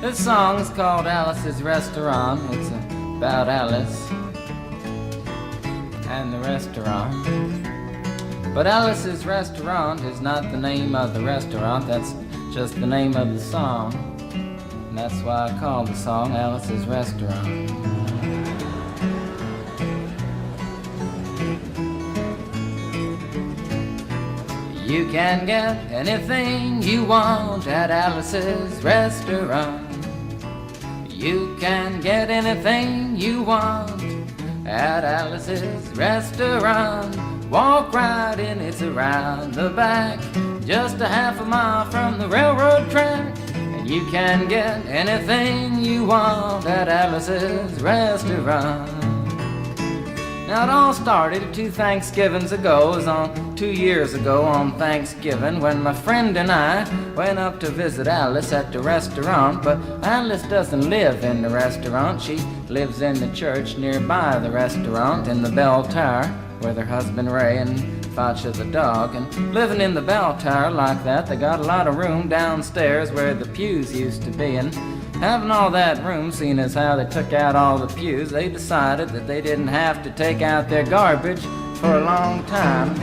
This song's called Alice's Restaurant. It's about Alice and the restaurant. But Alice's Restaurant is not the name of the restaurant, that's just the name of the song. And that's why I call the song Alice's Restaurant. You can get anything you want at Alice's Restaurant. You can get anything you want at Alice's Restaurant. Walk right in, it's around the back, just a half a mile from the railroad track. And you can get anything you want at Alice's Restaurant. Now it all started 2 Thanksgivings ago. It was on 2 years ago on Thanksgiving when my friend and I went up to visit Alice at the restaurant. But Alice doesn't live in the restaurant. She lives in the church nearby the restaurant in the bell tower with her husband Ray and Facha the dog. And living in the bell tower like that, they got a lot of room downstairs where the pews used to be. And having all that room, seeing as how they took out all the pews, they decided that they didn't have to take out their garbage for a long time.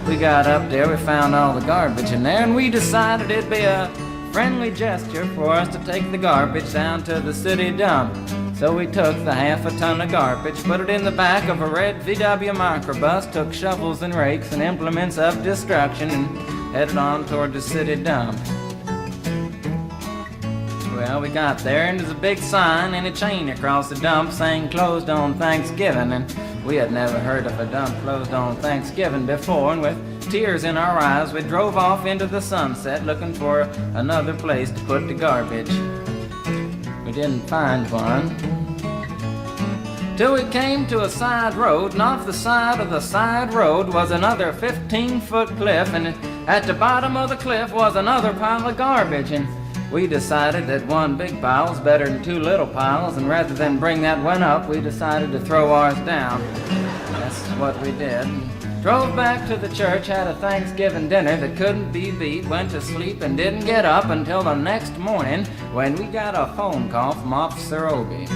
We got up there, we found all the garbage in there, and we decided it'd be a friendly gesture for us to take the garbage down to the city dump. So we took the half a ton of garbage, put it in the back of a red VW microbus, took shovels and rakes and implements of destruction, and headed on toward the city dump. Well, we got there, and there's a big sign and a chain across the dump saying closed on Thanksgiving, and we had never heard of a dump closed on Thanksgiving before, and with tears in our eyes, we drove off into the sunset looking for another place to put the garbage. We didn't find one till we came to a side road, and off the side of the side road was another 15-foot cliff, and at the bottom of the cliff was another pile of garbage. And we decided that one big pile was better than 2 little piles, and rather than bring that one up, we decided to throw ours down. That's what we did. Drove back to the church, had a Thanksgiving dinner that couldn't be beat, went to sleep and didn't get up until the next morning when we got a phone call from Officer Obie.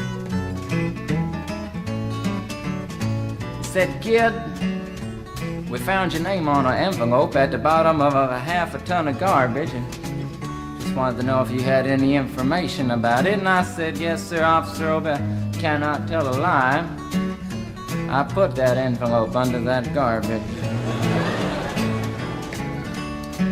He said, "Kid, we found your name on an envelope at the bottom of a half a ton of garbage, and just wanted to know if you had any information about it." And I said, "Yes, sir, Officer Obie, I cannot tell a lie. I put that envelope under that garbage."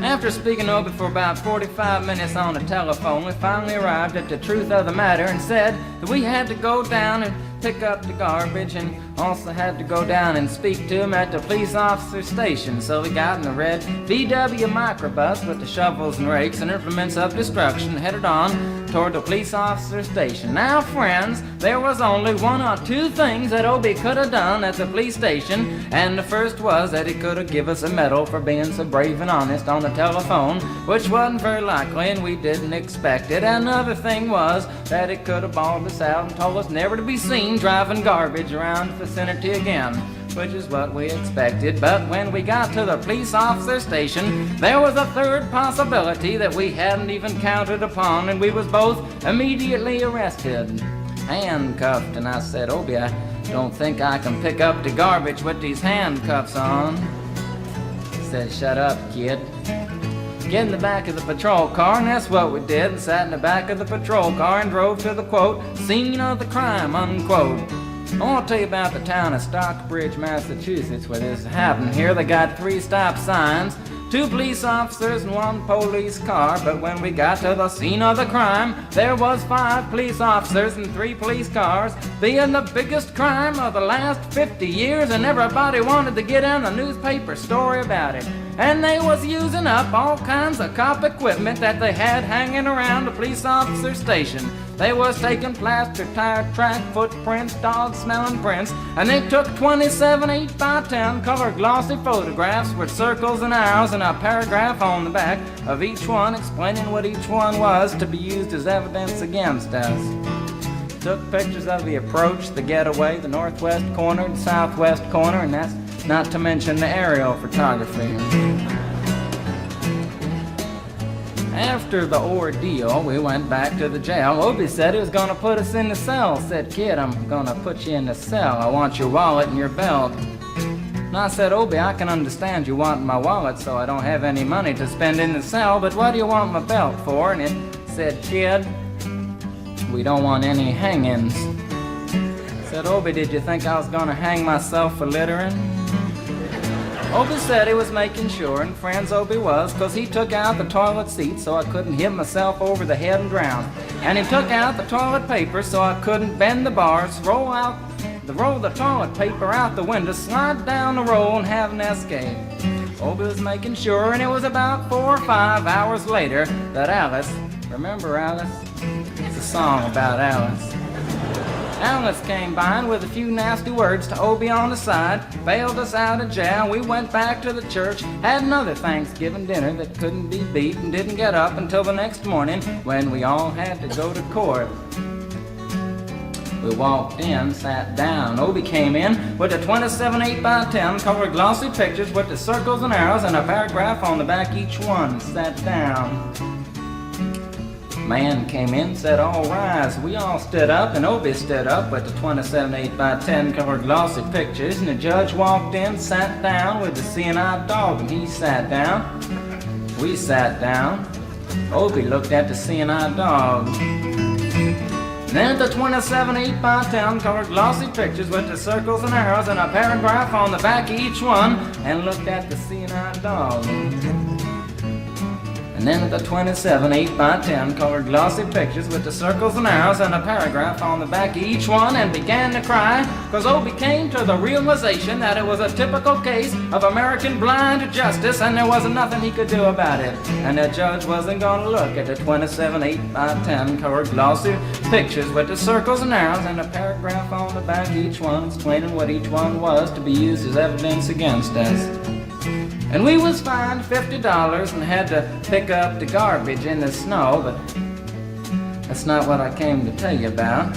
After speaking to Obie for about 45 minutes on the telephone, we finally arrived at the truth of the matter and said that we had to go down and pick up the garbage, and also had to go down and speak to him at the police officer station. So we got in the red VW microbus with the shovels and rakes and implements of destruction, headed on toward the police officer station. Now, friends, there was only 1 or 2 things that Obie could have done at the police station, and the first was that he could have given us a medal for being so brave and honest on the telephone, which wasn't very likely, and we didn't expect it. Another thing was that he could have bawled us out and told us never to be seen driving garbage around the vicinity again, which is what we expected. But when we got to the police officer station, there was a third possibility that we hadn't even counted upon, and we was both immediately arrested, handcuffed. And I said, "Obie, I don't think I can pick up the garbage with these handcuffs on." He said, "Shut up, kid. Get in the back of the patrol car," and that's what we did, and sat in the back of the patrol car and drove to the, quote, "scene of the crime," unquote. I want to tell you about the town of Stockbridge, Massachusetts, where this happened. Here they got 3 stop signs, 2 police officers and 1 police car, but when we got to the scene of the crime, there was 5 police officers and 3 police cars, being the biggest crime of the last 50 years, and everybody wanted to get in a newspaper story about it. And they was using up all kinds of cop equipment that they had hanging around the police officer station. They was taking plaster tire track footprints, dog-smelling prints, and they took 27 8x10 color glossy photographs with circles and arrows and a paragraph on the back of each one explaining what each one was to be used as evidence against us. Took pictures of the approach, the getaway, the northwest corner, the southwest corner, and that's not to mention the aerial photography. After the ordeal, we went back to the jail. Obie said he was going to put us in the cell. Said, "Kid, I'm going to put you in the cell. I want your wallet and your belt." And I said, "Obie, I can understand you want my wallet so I don't have any money to spend in the cell, but what do you want my belt for?" And it said, "Kid, we don't want any hangings." I said, "Obie, did you think I was going to hang myself for littering?" Obie said he was making sure, and friends Obie was, 'cause he took out the toilet seat so I couldn't hit myself over the head and drown. And he took out the toilet paper so I couldn't bend the bars, roll the toilet paper out the window, slide down the roll and have an escape. Obie was making sure, and it was about 4 or 5 hours later that Alice, remember Alice? It's a song about Alice. Alice came by and with a few nasty words to Obie on the side, bailed us out of jail. We went back to the church, had another Thanksgiving dinner that couldn't be beat, and didn't get up until the next morning when we all had to go to court. We walked in, sat down. Obie came in with a 27 8x10 colored glossy pictures with the circles and arrows and a paragraph on the back each one. Sat down. Man came in, said, "All rise." We all stood up, and Obie stood up with the 27 8x10 colored glossy pictures, and the judge walked in, sat down with the seeing-eyed dog, and he sat down. We sat down. Obie looked at the seeing-eyed dog. Then the 27 8x10 colored glossy pictures with the circles and arrows and a paragraph on the back of each one, and looked at the seeing-eyed dog. And then the 27 8x10 colored glossy pictures with the circles and arrows and a paragraph on the back of each one, and began to cry, 'cause Obie came to the realization that it was a typical case of American blind justice, and there wasn't nothing he could do about it. And the judge wasn't going to look at the 27 8x10 colored glossy pictures with the circles and arrows and a paragraph on the back of each one, explaining what each one was to be used as evidence against us. And we was fined $50 and had to pick up the garbage in the snow, but that's not what I came to tell you about.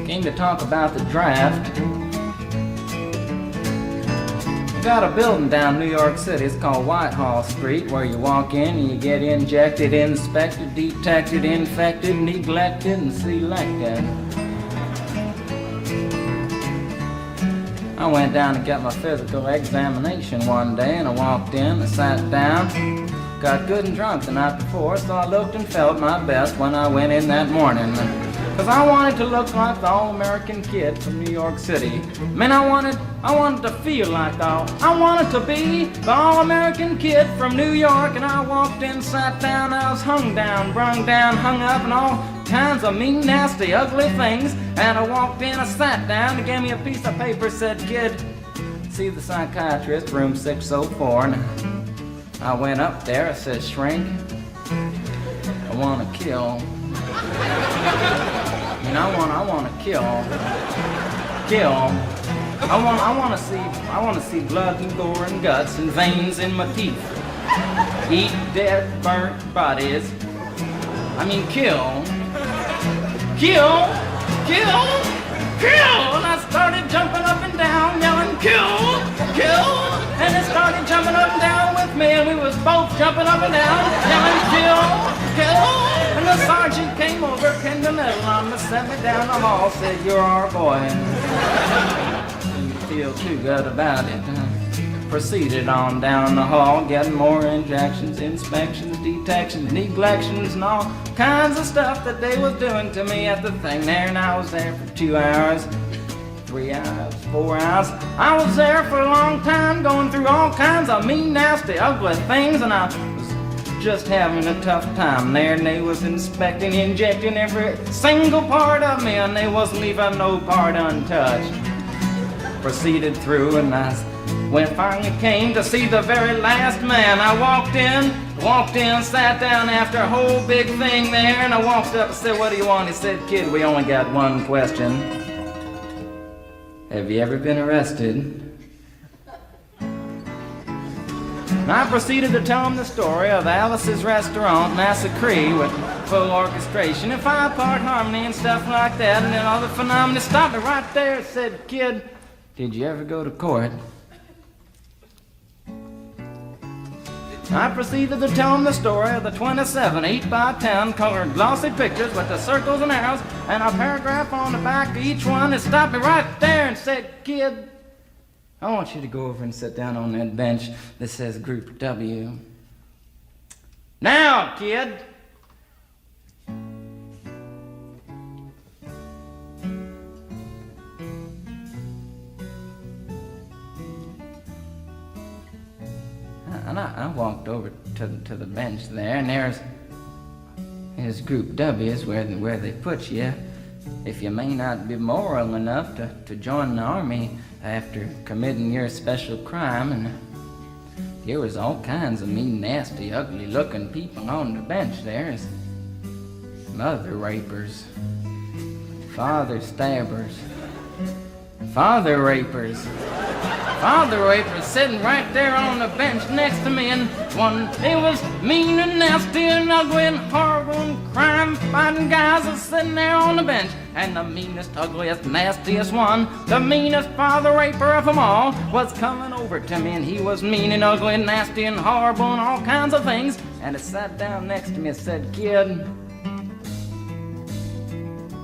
Came to talk about the draft. We got a building down New York City. It's called Whitehall Street, where you walk in and you get injected, inspected, detected, infected, neglected, and selected. I went down to get my physical examination one day, and I walked in, I sat down, got good and drunk the night before, so I looked and felt my best when I went in that morning. 'Cause I wanted to look like the all-American kid from New York City. Man, I wanted to feel like I wanted to be the all-American kid from New York. And I walked in, sat down, I was hung down, brung down, hung up, and all kinds of mean, nasty, ugly things. And I walked in, I sat down, he gave me a piece of paper, said, "Kid, see the psychiatrist, room 604. And I went up there, I said, "Shrink, I want to kill." And I want to kill. I want to see blood and gore and guts and veins in my teeth. Eat dead, burnt bodies. I mean, kill. And I started jumping up and down, yelling, "Kill!" And it started jumping up and down with me, and we was both jumping up and down, yelling, "Kill!" And the sergeant came over, pinned the medal on me, set me down the hall, said, "You're our boy." Didn't feel too good about it. Proceeded on down the hall, getting more injections, inspections, detections, neglections, and all kinds of stuff that they was doing to me at the thing there. And I was there for 2 hours, 3 hours, 4 hours. I was there for a long time, going through all kinds of mean, nasty, ugly things, and I was just having a tough time there. And they was inspecting, injecting every single part of me, and they wasn't leaving no part untouched. Proceeded through, and when it finally came to see the very last man, I walked in, sat down after a whole big thing there, and I walked up and said, "What do you want?" He said, "Kid, we only got one question. Have you ever been arrested?" And I proceeded to tell him the story of Alice's restaurant, Massacree, with full orchestration and 5-part harmony and stuff like that, and then all the phenomena. Stopped me right there and said, "Kid, did you ever go to court?" I proceeded to tell him the story of the 27 8x10 colored glossy pictures with the circles and arrows and a paragraph on the back of each one. It stopped me right there and said, "Kid, I want you to go over and sit down on that bench that says Group W. Now, kid." And I walked over to the bench there, and there's Group W is where they put you if you may not be moral enough to join the army after committing your special crime. And there was all kinds of mean, nasty, ugly-looking people on the bench there. There's mother rapers, father stabbers, father rapers sitting right there on the bench next to me, and one, they was mean and nasty and ugly and horrible and crime-fighting guys are sitting there on the bench. And the meanest, ugliest, nastiest one, the meanest father raper of them all, was coming over to me, and he was mean and ugly and nasty and horrible and all kinds of things. And he sat down next to me and said, "Kid,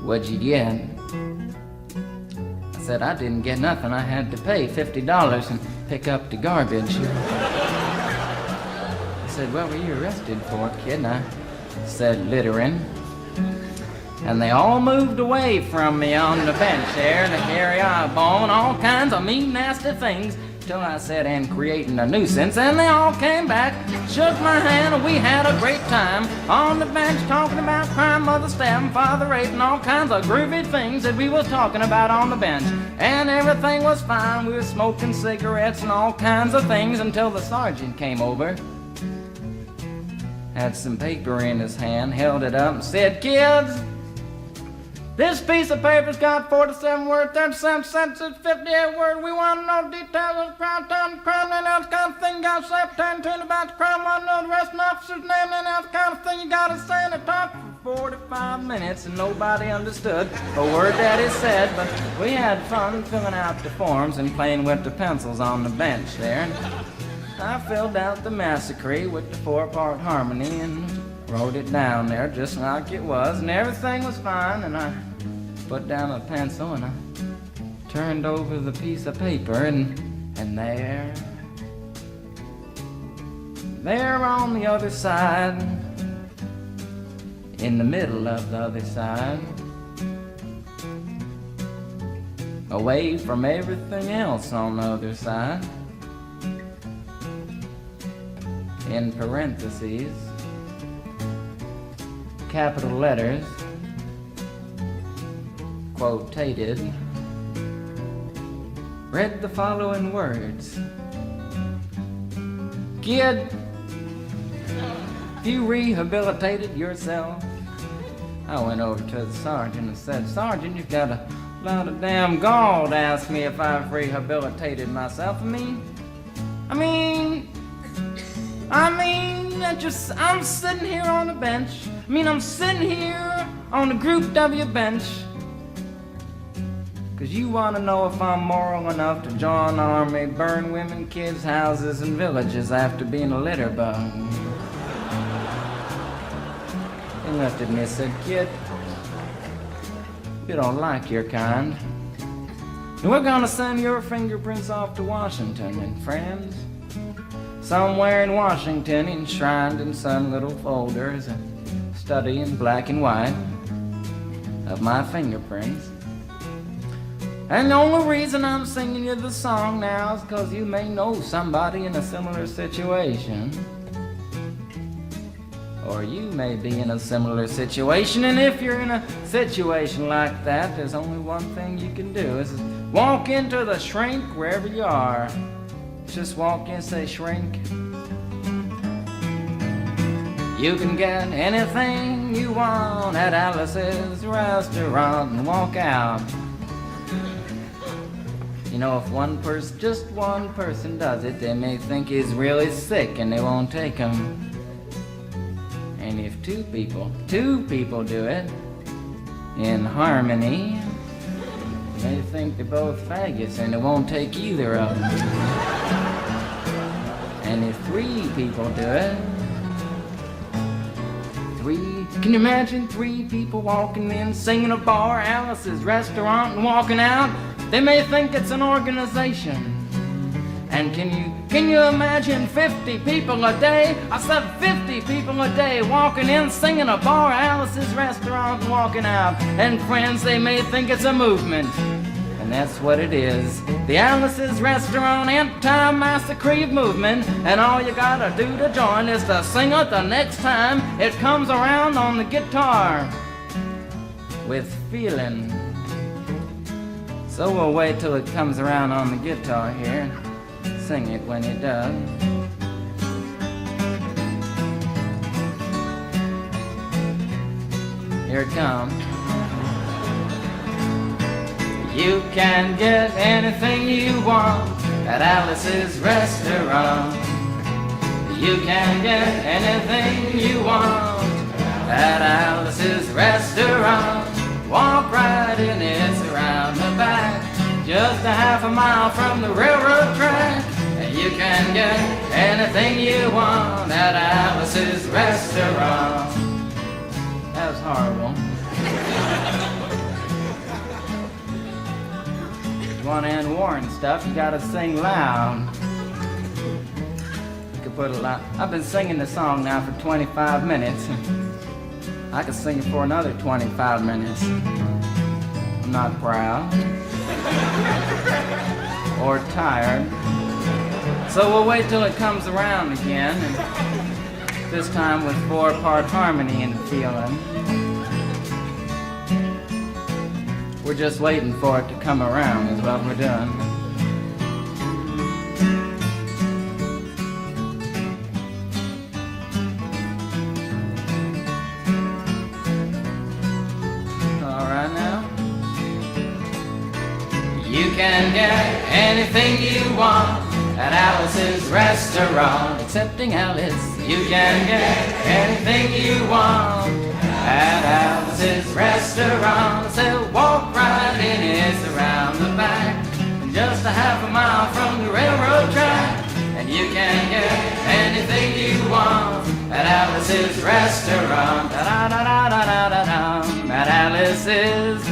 what'd you get?" I said, "I didn't get nothing. I had to pay $50 and pick up the garbage." I said, "What were you arrested for, kid?" And I said, "Littering." And they all moved away from me on the bench there, the hairy eyeball and all kinds of mean, nasty things, till I said, "And creating a nuisance," and they all came back, shook my hand, and we had a great time on the bench talking about crime, mother stabbing, father raping, all kinds of groovy things that we was talking about on the bench. And everything was fine. We were smoking cigarettes and all kinds of things until the sergeant came over, had some paper in his hand, held it up and said, "Kids, this piece of paper's got 47 words, 37 sentences, 58 words. We want to know details of the crime, time, the crime, and that kind of thing. You got to say pertaining about the crime. Want to know the rest of the officer's name, and that kind of thing. You got to say." And it talked for 45 minutes, and nobody understood a word that he said. But we had fun filling out the forms and playing with the pencils on the bench there. And I filled out the Massacree with the 4-part harmony and wrote it down there just like it was, and everything was fine. And I put down a pencil and I turned over the piece of paper, and there on the other side, in the middle of the other side, away from everything else on the other side, in parentheses, capital letters, quotated, read the following words: "Kid, if you rehabilitated yourself." I went over to the sergeant and said, "Sergeant, you've got a lot of damn gall to ask me if I've rehabilitated myself. I'm sitting here on the bench. I'm sitting here on the Group W bench because you want to know if I'm moral enough to join the army, burn women, kids, houses, and villages after being a litter bug." He looked at me and said, "Kid, we don't like your kind. And we're going to send your fingerprints off to Washington, and friends, somewhere in Washington, enshrined in some little folder, is a study in black and white of my fingerprints. And the only reason I'm singing you the song now is because you may know somebody in a similar situation. Or you may be in a similar situation, and if you're in a situation like that, there's only one thing you can do, is walk into the shrink wherever you are. Just walk in and say, 'Shrink, you can get anything you want at Alice's restaurant,' and walk out. If just one person does it, they may think he's really sick and they won't take him. And if two people do it in harmony, they think they're both faggots and they won't take either of them. And if 3 people do it, 3, can you imagine 3 people walking in, singing a bar, Alice's restaurant, and walking out? They may think it's an organization. And can you imagine 50 people a day? I said 50 people a day walking in, singing a bar, Alice's restaurant, and walking out. And friends, they may think it's a movement. And that's what it is. The Alice's Restaurant anti-Massacree movement. And all you gotta do to join is to sing it the next time it comes around on the guitar with feeling. So we'll wait till it comes around on the guitar here. Sing it when it does. Here it comes. You can get anything you want at Alice's Restaurant. You can get anything you want at Alice's Restaurant. Walk right in, it's around the back, just a half a mile from the railroad track. And you can get anything you want at Alice's Restaurant. That was horrible. If you want to end war and stuff, you gotta sing loud. You could put a lot. I've been singing the song now for 25 minutes. I could sing it for another 25 minutes. I'm not proud or tired. So we'll wait till it comes around again, and this time with 4-part harmony and feeling. We're just waiting for it to come around is what we're doing. You can get anything you want at Alice's Restaurant. Excepting Alice, you can get anything you want at Alice's Restaurant. So walk right in, it's around the back, just a half a mile from the railroad track. And you can get anything you want at Alice's Restaurant. Da da da da da da da. At Alice's